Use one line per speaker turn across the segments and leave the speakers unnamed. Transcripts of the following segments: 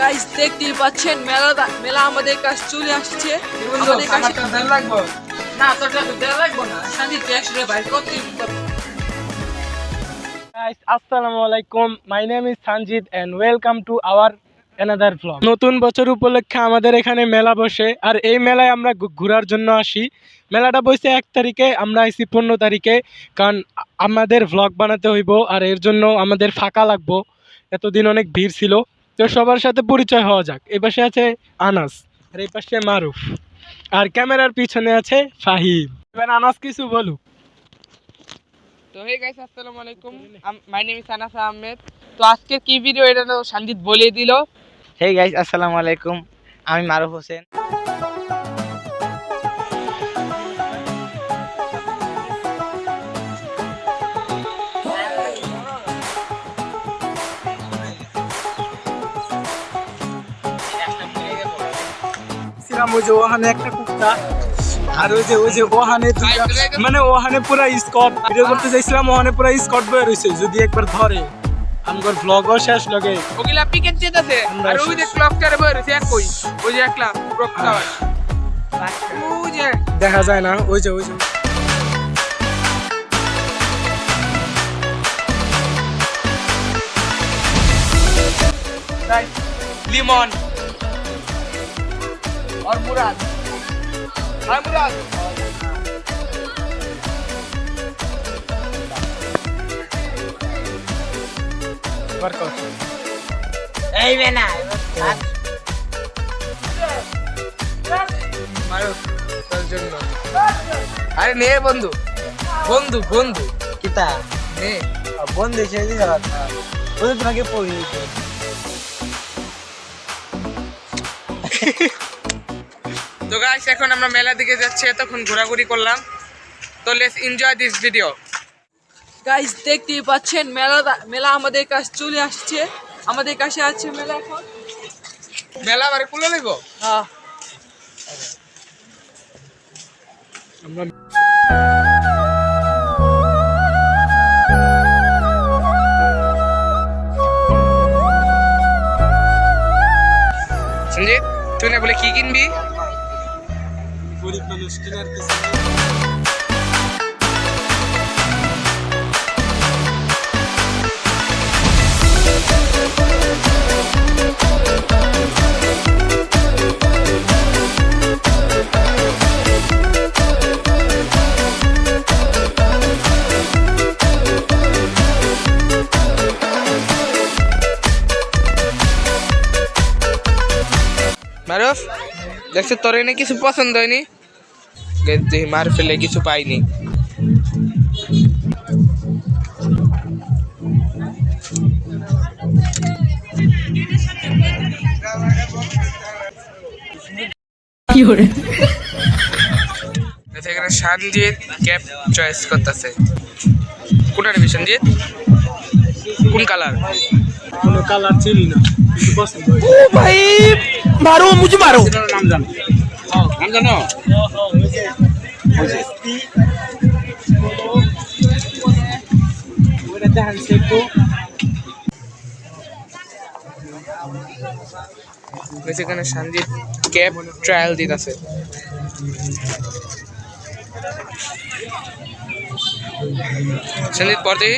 Guys দেখতেই পাচ্ছেন মেলা আমাদের কাছে চলে আসছে। আমাদের কাছে লাগবে না, তোটা দেয়া লাগবে না, শান্তি ট্যাক্সরে বাইর করতে হবে।
Guys, assalamu alaikum. My name is Sanjit and welcome to our another vlog. নতুন বছর উপলক্ষে আমাদের এখানে মেলা বসে, আর এই মেলায় আমরা ঘোরার জন্য আসি। মেলাটা বসে 1 তারিখে, আমরা আইছি 15 তারিখে, কারণ আমাদের ভ্লগ বানাতে হইব আর এর জন্য আমাদের ফাঁকা লাগবো। এতদিন অনেক ভিড় ছিল, তো সবার সাথে পরিচয় হওয়া যাক। এই পাশে আছে আনাস আর এই পাশে মারুফ, আর ক্যামেরার পিছনে আছে ফাহিম। এবার আনাস কিছু বলুক।
তো হে গাইস, আসসালামু আলাইকুম। My name is Anas Ahmed. তো আজকে কি ভিডিও এটা তো সঞ্জিত বলে দিল।
হে গাইস, আসসালামু আলাইকুম। আমি মারুফ হোসেন।
ওই যে ওখানে একটা কুত্তা, আর ওই যে ওখানে মানে ওখানে পুরা স্কট ভিডিও করতে চাইছিলাম, ওখানে পুরা স্কট বয়ে রয়েছে। যদি একবার ধরে আমার ভ্লগও শেষ লগে
ওগুলা পিকেট যেতেছে, আর ওই যে ক্লকটারে বই রয়েছে একই, ওই যে একলা ক্লকটা ওই যে
দেখা যায় না। ওই যে
লিমন और मुराद। हाय मुराद।
वर्कआउट
এই বেনা
মারো তোর জন্য। আরে নে বন্ধু বন্ধু বন্ধু
কিতা
নে
বন্ধু এসে দিছে ওদের তোমাকে পড়ি
তো গাইস, এখন আমরা মেলা দিকে যাচ্ছি। এতক্ষণ ঘোরাঘুরি করলাম, তো let's enjoy this video. Guys দেখতেই পাচ্ছেন মেলা আমাদের কাছে চলে আসছে। আমাদের কাছে আছে মেলা। এখন মেলা বারে খুলে নেব। হ্যাঁ,
আমরা
সঞ্জিত তুই না বলে কি কিনবি?
গরিব মানুষ কেনার কিছু
মারুফ দেখছো, তোর এনে কিছু পছন্দ হয়নি? তুই মার ফেলে কিছু পাইনি। এখানে সঞ্জিত ক্যাপ চয়েস করতেছে। কোনটা নিবি সঞ্জিত? কোন কালার?
কোনো কালার চিনি না, কিন্তু পছন্দ হয়।
ও ভাই মারো, মুঝে মারো।
নাম জানো?
নাম জানো?
ওটা দেখেন একটু
এখানে সঞ্জিত ক্যাপ ট্রায়াল দিতেছে। সঞ্জিত পড়তে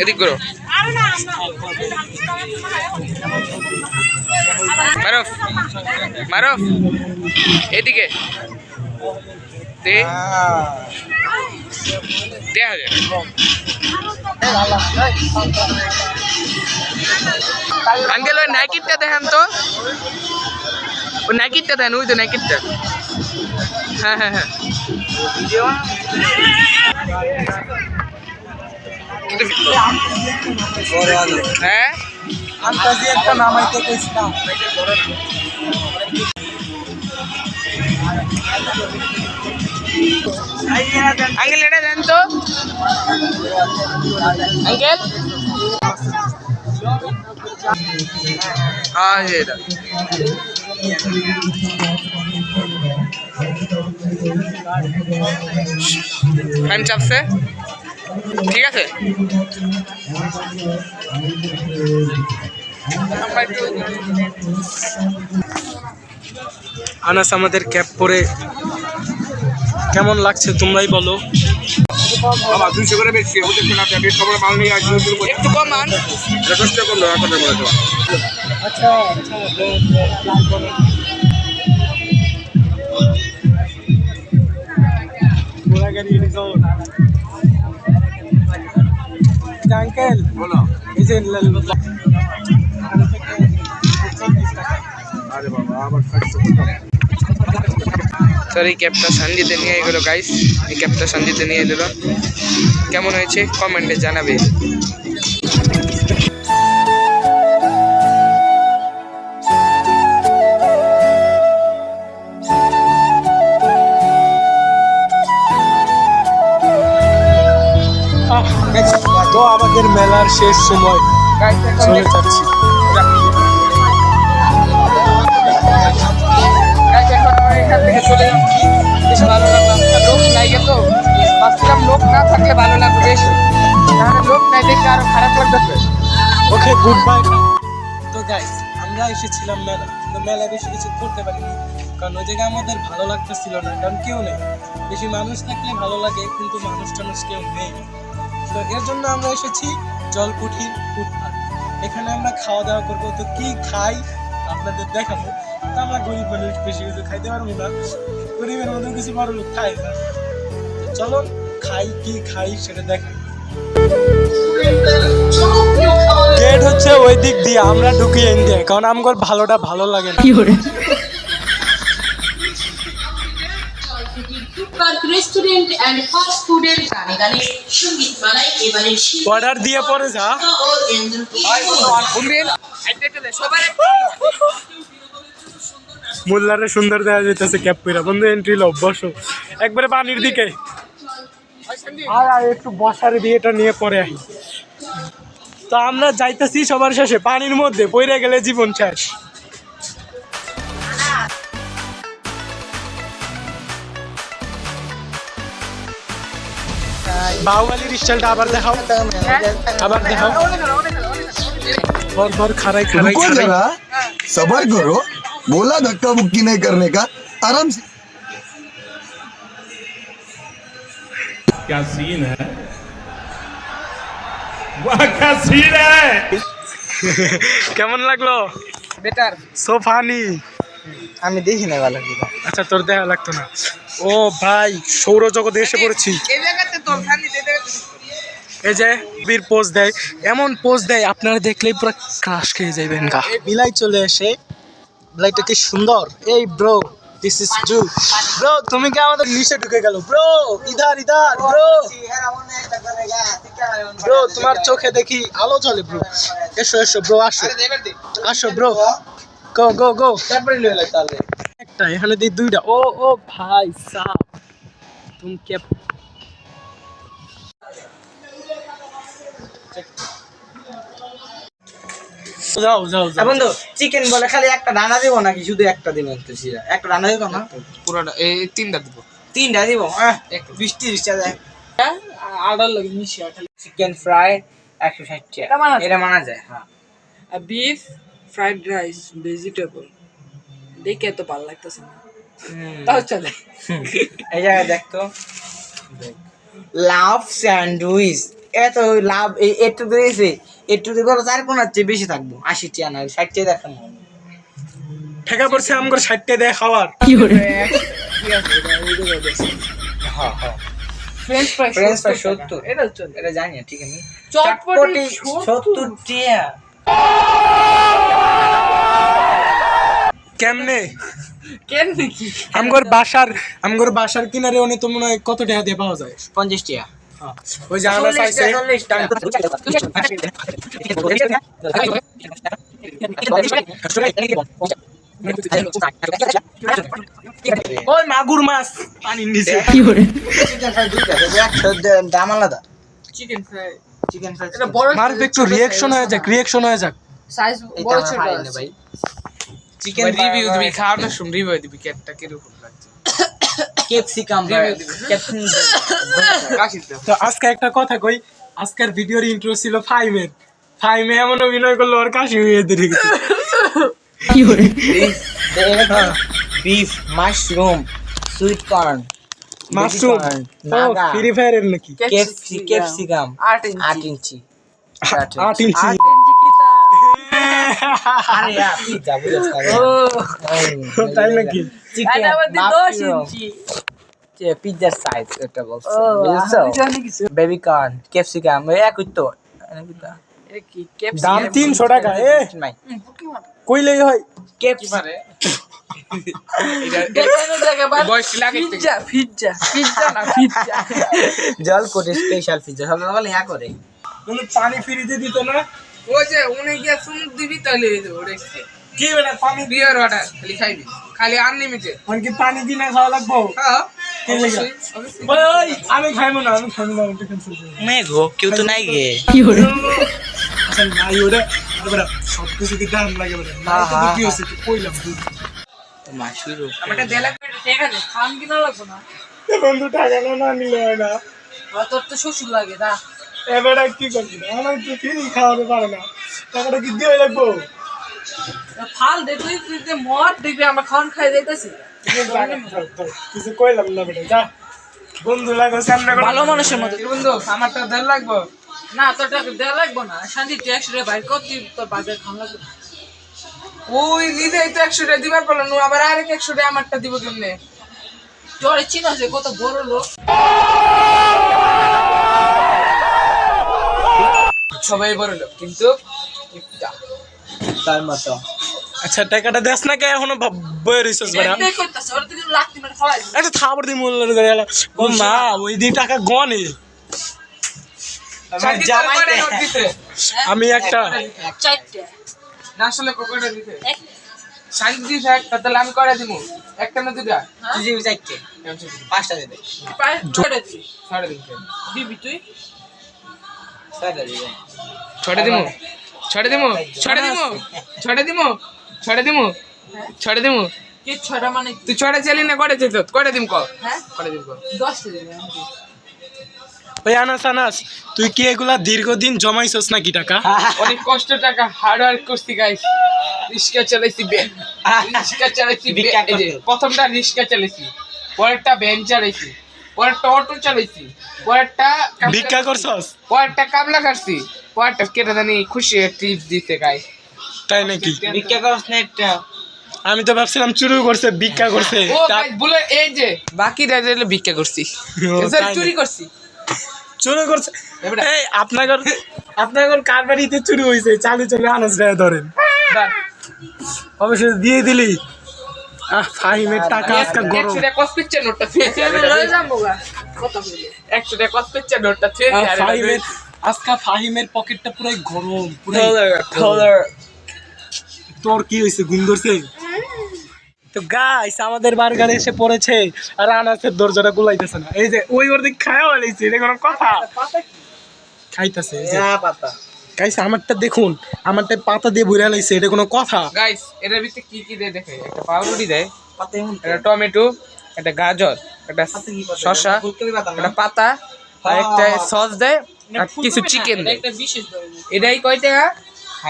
এদিক করো। মারুফ মারুফ এদিকে দেখা যায়। আঙ্কেল ওই নাইকিটটা দেখেন তো, ওই নাইকিটটা দেন, ওই তো নাইকিটটা। হ্যাঁ হ্যাঁ হ্যাঁ, হ্যাঁ
আন্তাজি একটা নামাইতে কইছিলাম।
আঙ্কেল এটা দেন তো আঙ্কেল। হ্যাঁ এটা ফ্যান চাপছে, ঠিক আছে। আমরা একটু
আনাস আমাদের ক্যাপ পরে কেমন লাগছে তোমরাই বলো।
বাবা 200 করে বেশি ওদের কেনা যাবে সবার মাল নিয়ে আসবে
একটু কমান।
যথেষ্ট কম দয়া করে বলে দাও
আচ্ছা আঙ্কেল
বলো
এই যে
আরে বাবা আবার 60 টাকা
স্যার এই ক্যাবটা সঞ্জিতে নিয়ে এগুলো গাইস, এই ক্যাবটা সঞ্জিতে নিয়ে দিল। কেমন হয়েছে কমেন্টে জানাবে।
তো আমাদের মেলার শেষ সময় চলে যাচ্ছি।
এখান থেকে চলে যাচ্ছি, বেশ ভালো লাগলাম। লোক নাই তো ভাবছিলাম লোক না থাকলে ভালো লাগবে বেশি, তাহলে লোক নাই দেখে আরো খারাপ লাগবে।
Okay good bye. তো গাইস আমরা এসেছিলাম মেলা, তো মেলা বেশি কিছু করতে পারিনি কারণ ওই জায়গায় আমাদের ভালো লাগতেছিল না, কারণ কেউ নেই। বেশি মানুষ থাকলে ভালো লাগে কিন্তু মানুষ টানুষ কেউ নেই। তো এর জন্য আমরা এসেছি জলকুঠির ফুটপাত। এখানে আমরা খাওয়া দাওয়া করবো। তো কি খাই আপনাদের দেখাবো। তো আমরা গরিব মানুষ বেশি কিছু খাইতে পারবো না, গরিবের মধ্যে কিছু বড় লোক খাই না। তো চলো খাই, কি খাই সেটা দেখাই। গেট হচ্ছে ওই দিক দিয়ে, আমরা ঢুকি ইন্ডিয়া, কারণ আমার ভালোটা ভালো লাগে না।
রেস্টুরেন্ট এন্ড ফাস্ট ফুডের গানে গানে সঙ্গীত মালায় এবারের
অর্ডার দিয়ে পরে যা মোল্লারে সুন্দর দেখা যাইতেছে ক্যাপ কইরা। বন্ধু এন্ট্রি লো, বসো একবারে পানির দিকে। আর একটু বসারে দিয়ে এটা নিয়ে পরে আহি। তো আমরা যাইতেছি সবার শেষে পানির মধ্যে, পইরা গেলে জীবন শেষ। বাহুবালির স্টাইলটা আবার দেখাও, আবার দেখাও। ভর খারাই খারাই
रुको
খারাই।
जरा सबर करो बोला धक्का मुक्की नहीं करने का आराम से
क्या सीन है वाह क्या सीन है
কেমন লাগলো?
বেটার।
So funny.
আমি দেখি না ভালো করে।
আচ্ছা তোর দেখা লাগতো না। ও ভাই সৌরজগতে এসে পড়েছি।
এই জায়গাতে তো সঞ্জিত, এই জায়গাতে
এই যে বীর পোজ দেয়, এমন পোজ দেয় আপনারা দেখলেই পুরো ক্রাশ খেয়ে যাবেন গা। বিলাই চলে এসে, বিলাইটা কি সুন্দর। এই bro this is true bro, তুমি কি আমাদের নিচে ঢুকে গেল ব্রো? ইধার ইধার ব্রো, ব্রো তোমার চোখে দেখি আলো জ্বলে ব্রো। এসো এসো ব্রো, আসো আসো ব্রো, গো গো গো।
তারপরে লয়ে লাই তাহলে
একটা এখানে দিই দুইটা। ও ও ভাই সাহ তুমি কে যাও যাও যাও।
বন্ধু চিকেন বলে খালি একটা রান্না দিব নাকি শুধু একটা দিব? তো সিরা একটা রান্না দিব না,
পুরোটা এই তিনটা দিব।
তিনটা দিব। 20-30 টাকা
আড়াল লাগে মিশিয়ে খালি।
চিকেন ফ্রাই 160
এটা মানা
টাকা,
যায়?
এটা মানা যায়। হ্যাঁ
বিফ ফ্রাইড রাইস ভেজিটেবল দেখে তো ভালো লাগতেছে না, তাও চলে।
এই জায়গায় দেখতো লাভ স্যান্ডউইচ, এত লাভ একটু দিয়েছে, একটু দিব 4 কোণার চেয়ে বেশি থাকবো। 80 টাকা না 60 টাকা দেখাম।
ঠেকা পড়ছে আমগর 60 টাকা দিয়ে খাওয়ার।
ফ্রেঞ্চ ফ্রাই
ফ্রেঞ্চ ফ্রাই 70,
এটা চলে।
এটা জানি না, ঠিক আছে।
চটপটি
70 টাকা।
কেমনে
কেন নাকি
আমগর বাসার কিনারে অনেক তো মনে হয় কত টাকা দিয়ে পাওয়া যায়?
50 টাকা।
ওই যে আনাস আইছে,
40 টাকা।
ওই মাগুর মাছ পানির নিচে।
চিকেন ফ্রাই 2 টাকা, 100 দাম আলাদা।
চিকেন ফ্রাই
চিকেন ফ্রাই
এটা বড়
মারবে একটু রিঅ্যাকশন হয়ে যাক, রিঅ্যাকশন হয়ে যাক।
সাইজ
এটা
বড়
আমার
ছোট
খাই না
আছে
ভাই।
চিকেন রিভিউ দিবি, খাওয়ানোর সময় রিভিউ দিবি কেকটা কিরকম লাগছে।
Capsicum capsicum.
তো আজকে একটা কথা কই, আজকের ভিডিওর ইন্ট্রো ছিল 5 এর ফাইমে এমন অভিনয় করলো ওর কাশি হয়ে যেতে গেছে।
Beef, mushroom, sweet corn,
mushroom free ফায়ারের নাকি?
ক্যাপসিকাম
8 ইঞ্চি
8 ইঞ্চি।
8 ইঞ্চি।
8 ইঞ্চি কিতা
আরে পিজ্জা বুঝছ না?
তাই নাকি?
এটা মধ্যে 10 ইঞ্চি
পিজ্জার সাইজ এটা বলছো
ও
বুঝছো?
আমি জানি কিছু
বেবি কর্ন, ক্যাপসিকাম একই তো।
এটা কি ক্যাপসি
দাম 300 টাকা। কইলেই হয়।
বয়স লাগে পিজ্জা পিজ্জা পিজ্জা না পিজ্জা
জল কোটে স্পেশাল পিজ্জা সবাই বলে হ্যাঁ করে।
কোনো পানি ফ্রিতে দিত না?
ওই যে উনি গিয়া সুমুক দিবি তাহলে ওরে
কি বেটা পানি
বিয়ার ওয়াটার খালি খাইবি খালি আনলিমিটেড
কি পানি কিনা খাওয়া লাগবো?
হ্যাঁ
কি লাগা?
অবশ্যই
ওই আমি খাইবো না, আমি খাইবো না, ওটা ক্যান্সেল করো।
মেঘো কেউ তো নাই গে।
আচ্ছা নাই ওটা বেটা সব কিছু কি দাম লাগে বেটা? না তো কি হইছে তুই কইলাম তুই।
মাশরুম
আমারটা দেলা করে টাকা দে খাম কিনা লাগবো না
বন্ধু টাকা না নিলে হয় না।
তোর তো শ্বশুর লাগে দা
এবারে কি করবি? আমার তো ফ্রি খাওয়াতে পারে না, টাকাটা কি দিয়ে লাগবো?
ফাল দে তুই তুই যে মদ দেখবি আমরা খান খাই যাইতাছি
কিছু কইলাম না বেটা, যা বন্ধু লাগো সামনে করে।
ভালো মানুষের মতো বন্ধু আমারটা দেড় লাগবো না তোর টাকা দেড় লাগবো না শান্তি তুই 100 টাকা বাইর কর তুই তোর বাজার খান লাগবে ওই নিজেই তো 100 টাকা দিবার পারলো না আবার আরেক 100 টাকা আমারটা দিব কেমনে তোর চিনা আছে কত বড় লোক সবাই বড় লোক কিন্তু
তার মতো।
আচ্ছা টাকাটা দেস না কে এখনো বই রইছস বেটা?
এটাই করতেছে ওর তুই লাখটি মানে খাওয়াই
একটা থাবড় দি মূল্য করে গেল। ও মা ওই দি টাকা গনে। আমি একটা
চারটে না আসলে কোকোটা দিতে শান্তি দিছে একটা তাহলে আমি করে দিমু একটা না দুইটা
তুই যে চাইতে 5টা দে দে।
ছড়ে দি ছড়ে দি দিবি তুই
6টা দে দে।
ছড়ে দিমু ছড়ে দিমু ছড়ে দিমু ছড়ে দিমু ছড়ে দিমু ছড়ে দিমু কি ছড়া মানে তুই ছড়ে চালি না করে যেত করে দিম ক হ্যাঁ করে দিম ক 10 দিবি
ওই আনাস আনাস তুই কি এগুলা দীর্ঘদিন জমাইছস নাকি টাকা?
অনেক কষ্ট টাকা হার্ড ওয়ার্ক করছি গাইস রিস্কা চালাইছি রিস্কা চালাইছি এই যে প্রথমটা রিস্কা চালাইছি পরেরটা ভ্যান চালাইছি পরেরটা অটো চালাইছি পরেরটা
ভিক্ষা করছস?
পরেরটা কামলা কাটছি পরেরটা কেটে জানি খুশি টিপস দিতে গাইস
তাই নাকি?
ভিক্ষা করছ না একটা?
আমি তো ভাবছিলাম চুরি করছে, ভিক্ষা করছে।
ও গাইস বলে এই যে বাকি রাইলে ভিক্ষা করছি চুরি করছি
চুরি করছে। এই আপনাদের কার বাড়িতে চুরি হইছে? চালু চলে আনাস রে ধরেন অবশ্যই দিয়ে দিলি। ফাহিমের টাকা আজকে গরম।
100 টাকা কস পিকচার নোটটা ফেলে আমি লয়ে যাবো গা কত বলে 100 টাকা কস পিকচার নোটটা ফেলে
আজকে ফাহিমের পকেটটা পুরাই গরম, পুরাই
কালার।
তোর কি হয়েছে? ঘুম ধরছে? তো গাইস আমাদের বার্গার এসে পড়েছে আর আনাসের দরজাটা গুলাইতেছে না। এই যে ওই ওর দিক খায়া বলেছে, এটা কোনো কথা? খাইতেছে
পাতা।
গাইস আমারটা দেখুন, আমারটা পাতা দিয়ে ভরে লাইছে, এটা কোনো কথা?
গাইস এটার ভিতরে কি কি দেয় দেখে একটা পাউরুটি দেয়
পাতা এমন
একটা টমেটো একটা গাজর একটা শসা
ফুলকপি পাতা না।
একটা পাতা আর একটা সস দেয় আর কিছু চিকেন দেয় এটাই কয় টাকা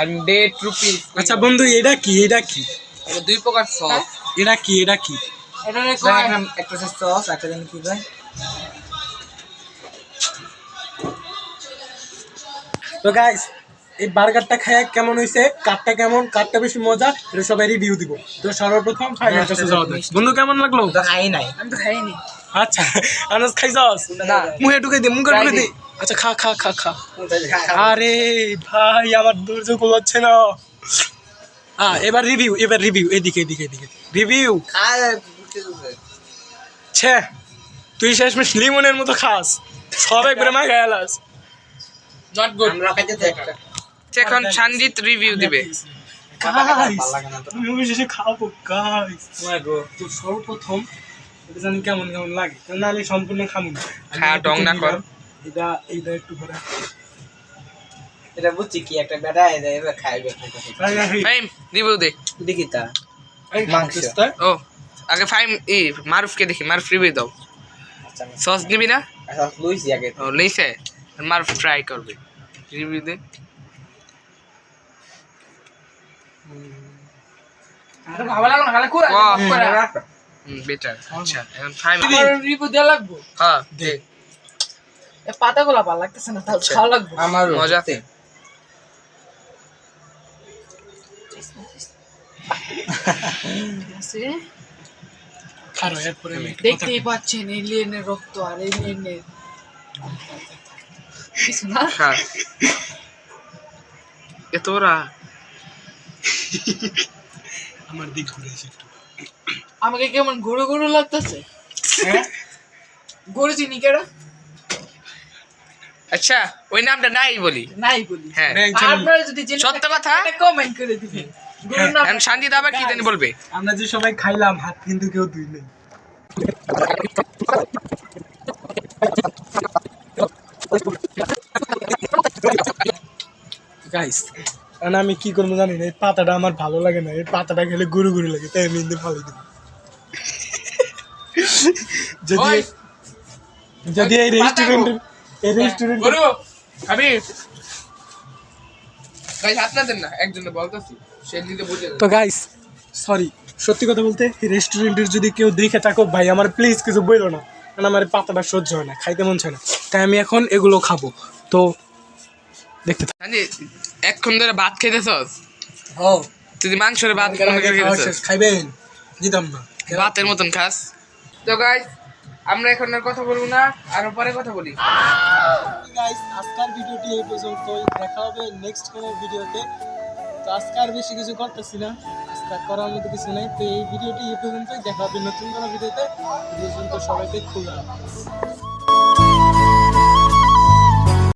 100 রুপিস
আচ্ছা বন্ধু এটা কি? এটা কি?
এটা দুই প্রকার সস
এটা কি? এটা কি?
এটা
একটা সস একটা জানি কি কয়।
তো গাইস এই বার্গারটা খায় কেমন হয়েছে, কাটটা কেমন, কাটটা বেশি মজা, এটা সবাই রিভিউ দিব। তো সর্বপ্রথম ফাইনাল কাছে যাওয়া যাক। বন্ধু কেমন লাগলো?
তো খাই নাই।
আমি তো খাইনি
আচ্ছা আনাস খাইছস?
না
মুখে ঢুকে দে, মুখে ঢুকে দে। আচ্ছা খা খা খা খা। আরে ভাই আমার ধৈর্য কুলাচ্ছে না। এবার রিভিউ, এবার রিভিউ। এদিকে এদিকে এদিকে রিভিউ। ছে তুই শেষমেশ লিমনের মতো খাস, সব একবারে মা গায়ালাস।
নট গুড
আমরা খাইতে তো একটা।
এখন সঞ্জিত রিভিউ দিবে
গাইস তুমি অবশেষে খাবো গাইস।
ওই গো।
তো সর্বপ্রথম এটা জানি কেমন কেমন লাগে, নাহলে সম্পূর্ণ খামু না।
খাওয়া ঢং না কর।
এটা এইটা একটু করে
এটা বুঝছি কি একটা বেটা এবার খাইবে।
ফাইম রিভিউ দে
দেখি তা
মাংস
ও আগে ফাইম মারুফকে দেখি মারুফ রিভিউ দাও সস নিবি না
লুইছি আগে।
ও লইছে মারুফ ট্রাই করবে রিভিউ দে ভালো লাগলো না খালি কই
বেটার আচ্ছা এখন ফাইম
রিপু দেয়া লাগবো
হ্যাঁ দে
এ পাতাগুলো ভালো লাগতেছে না তাও খাওয়া লাগবে
আমার
মজাতে
খারো এরপরে আমি একটু
দেখতেই পাচ্ছেন এলিয়েনের রক্ত আর এলিয়েনের কিছু না
হ্যাঁ এতরা
আমার দিক ঘুরে এসে একটু
আমাকে কেমন ঘুরু ঘুরু লাগতেছে গরু চিনি কেডা
আচ্ছা ওই নামটা নাই বলি
নাই বলি
হ্যাঁ
আপনারা যদি জেনে
সত্য কথা
কমেন্ট করে দিবেন গরুর নাম
এখন শান্তি আবার কি জানি বলবে
আমরা যে সবাই খাইলাম হাত কিন্তু কেউ ধুই নেই গাইস কারণ আমি কি করবো জানি না এই পাতাটা আমার ভালো লাগে না এই পাতাটা খেলে গুরু গুরু লাগে তাই আমি ইন্দে ফালাই দেবো যদি
ওই,
যদি এই রেস্টুরেন্ট
গরু আমি গাইস আপনাদের না একজনে বলতাছি সে নিতে বুঝে
তো গাইস সরি সত্যি কথা বলতে এই রেস্টুরেন্টের যদি কেউ দেখে থাকো ভাই আমার প্লিজ কিছু বললো না কারণ আমার এই পাতাটা সহ্য হয় না খাইতে মন চায় না তাই আমি এখন এগুলো খাবো তো দেখতে থাক
জানি এতক্ষণ ধরে ভাত খেতেছস
ও
তুই মাংসের ভাত মনে করে খেতেছস
খাইবেন দিতাম না
ভাতের মতন খাস তো গাইস আমরা এখন আর কথা বলবো না আর পরে কথা বলি
গাইস আজকের ভিডিওটি এই পর্যন্তই দেখা হবে নেক্সট কোনো ভিডিওতে তো আজকে আর বেশি কিছু করতেছি না আজকে করার মতো কিছু নেই তো এই ভিডিওটি এই পর্যন্তই দেখা হবে নতুন কোনো ভিডিওতে এই পর্যন্ত সবাইকে খুব